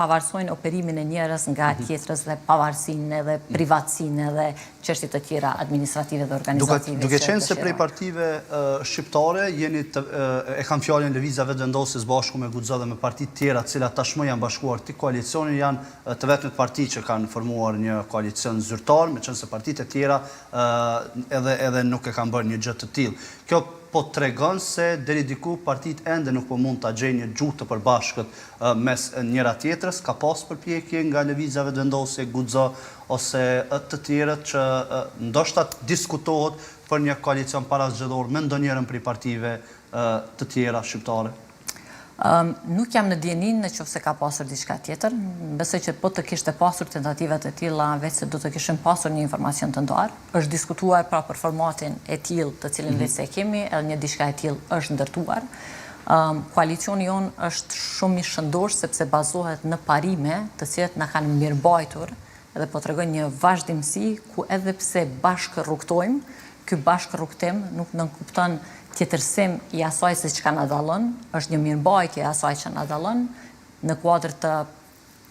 pavarësojnë operimin e njërës nga tjetrës dhe pavarësinë edhe privatësinë edhe çështje të tjera administrative dhe organizative. Duke qenë se prej partive shqiptare e kam fjalën Lëvizja Vetëvendosjes bashku me Guxo dhe me partitë tjera, të cilat tashmë janë bashkuar këtij koalicioni, janë të vetmet parti që kanë formuar një koalicion zyrtar, meqense partitë e tjera edhe nuk e kanë bërë një gjë të tillë. Kjo po tregon se deri diku partitë ende nuk po mund ta gjejnë një gjuhë të përbashkët mes njëra tjetrës. Ka pas përpjekje nga Lëvizja Vetëvendosje, Guxo ose të tjerët që ndoshta diskutohet për një koalicion parazgjedhor me ndonjërin prej partive të tjera shqiptare. Nuk jam në djenin në qoftë se ka pasur diçka tjetër. Besoj që po të kishte pasur tentativat e tilla, veç se do të kishim pasur një informacion të ndarë. Është diskutuar pra për formatin e tillë të cilin vetë se kemi, edhe një diçka e tillë është ndërtuar. Koalicioni jon është shumë i shëndosh sepse bazohet në parime të cilat na kanë mirëmbajtur edhe po tregojnë një vazhdimsi ku edhe pse bashkë rrugtojmë, ky bashkë rrugtim nuk nënkupton tjetërsim i asaj se çka na dallon, është një mirëmbajtje e asaj që na dallon në kuadër të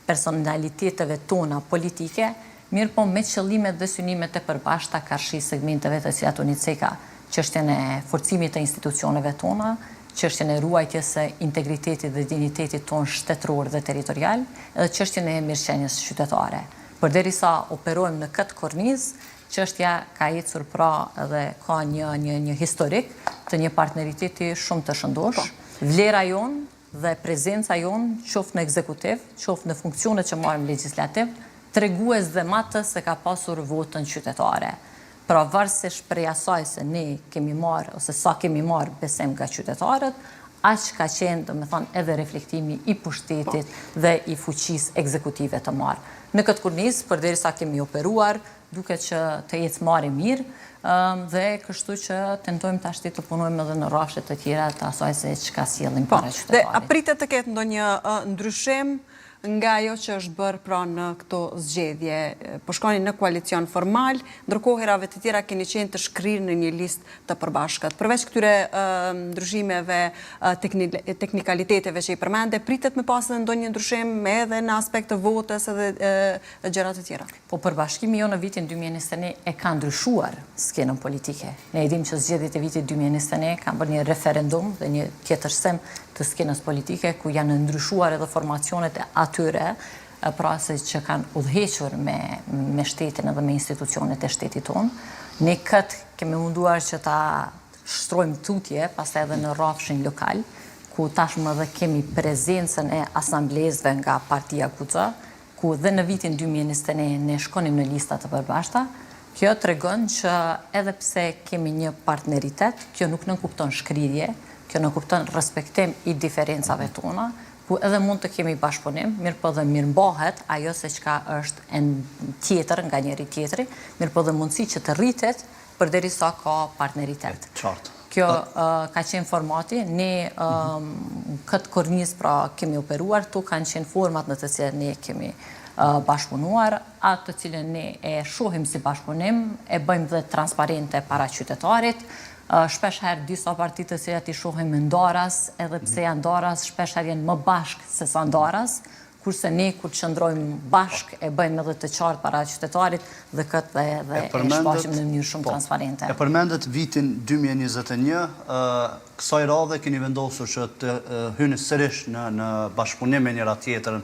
personaliteteve tona politike, mirë po me qëllimet dhe synimet e përbashkëta karshi segmenteve të cilat unë ceka, çështjen e forcimit të institucioneve tona, çështjen e ruajtjes së integritetit dhe dinjitetit ton shtetëror dhe territorial, edhe çështjen e mirëqenies qytetare. Përderisa operojmë në këtë kornizë, çështja ka ecur pra edhe ka një historik të një partneriteti shumë të shëndosh. Vlera jonë dhe prezenca jonë, qoftë në ekzekutiv, qoftë në funksionet që marrim legjislativ, tregues dhe matë se ka pasur votën qytetare. Pra varësisht prej asaj se ne kemi marrë ose sa kemi marrë besim nga qytetarët, aq ka qenë, domethënë, edhe reflektimi i pushtetit dhe i fuqisë ekzekutive të marrë. Në këtë kornizë, përderisa kemi operuar, duket që të ecë marrë mirë, dhe kështu që tentojmë tashti të punojmë edhe në rrafshe të tjera të asaj se çka sjellim para qytetarit. Dhe a pritet të ketë ndonjë ndryshim nga ajo që është bërë pra në këto zgjedhje? Po shkoni në koalicion formal, ndërkohë herave të tjera keni qenë të shkrirë në një listë të përbashkët. Përveç këtyre ndryshimeve, teknikaliteteve që i përmende, pritet me pas edhe ndonjë ndryshim edhe në aspekt të votës edhe gjëra të tjera? Po përbashkimi jo në vitin 2021 e ka ndryshuar skenën politike. Ne e dim që zgjedhjet e vitit 2021 kanë bërë një referendum dhe një tjetërsim të skenës politike, ku janë ndryshuar edhe formacionet e atyre pra se që kanë udhëhequr me shtetin edhe me institucionet e shtetit tonë. Ne këtë kemi munduar që ta shtrojmë tutje, pastaj edhe në rrafshin lokal, ku tashmë edhe kemi prezencën e asamblezëve nga partia Guxo, ku dhe në vitin 2021 ne shkonim në lista të përbashkëta. Kjo tregon që edhe pse kemi një partneritet, kjo nuk nënkupton shkrirje, kjo nënkupton respektim i diferencave tona, ku edhe mund të kemi bashkëpunim, mirë po dhe mirëmbahet ajo se çka është tjetër nga njëri tjetri, mirë po dhe mundësi që të rritet përderisa ka partneritet. Kjo ka qenë formati, ne këtë kornizë pra kemi operuar, tu kanë qenë format në të cilat ne kemi bashkëpunuar, atë të cilën ne e shohim si bashkëpunim, e bëjmë dhe transparente para qytetarit. Shpesh herë disa partitë të cilat i shohim ndaras, edhe pse janë ndaras, shpesh herë janë më bashkë se sa ndaras, kurse ne kur qëndrojmë bashkë e bëjmë edhe të qartë para qytetarit dhe këtë dhe e shfaqim në mënyrë shumë transparente. E përmendet vitin 2021, kësaj radhe keni vendosur që të hyni sërish në bashkëpunim me njëra tjetrën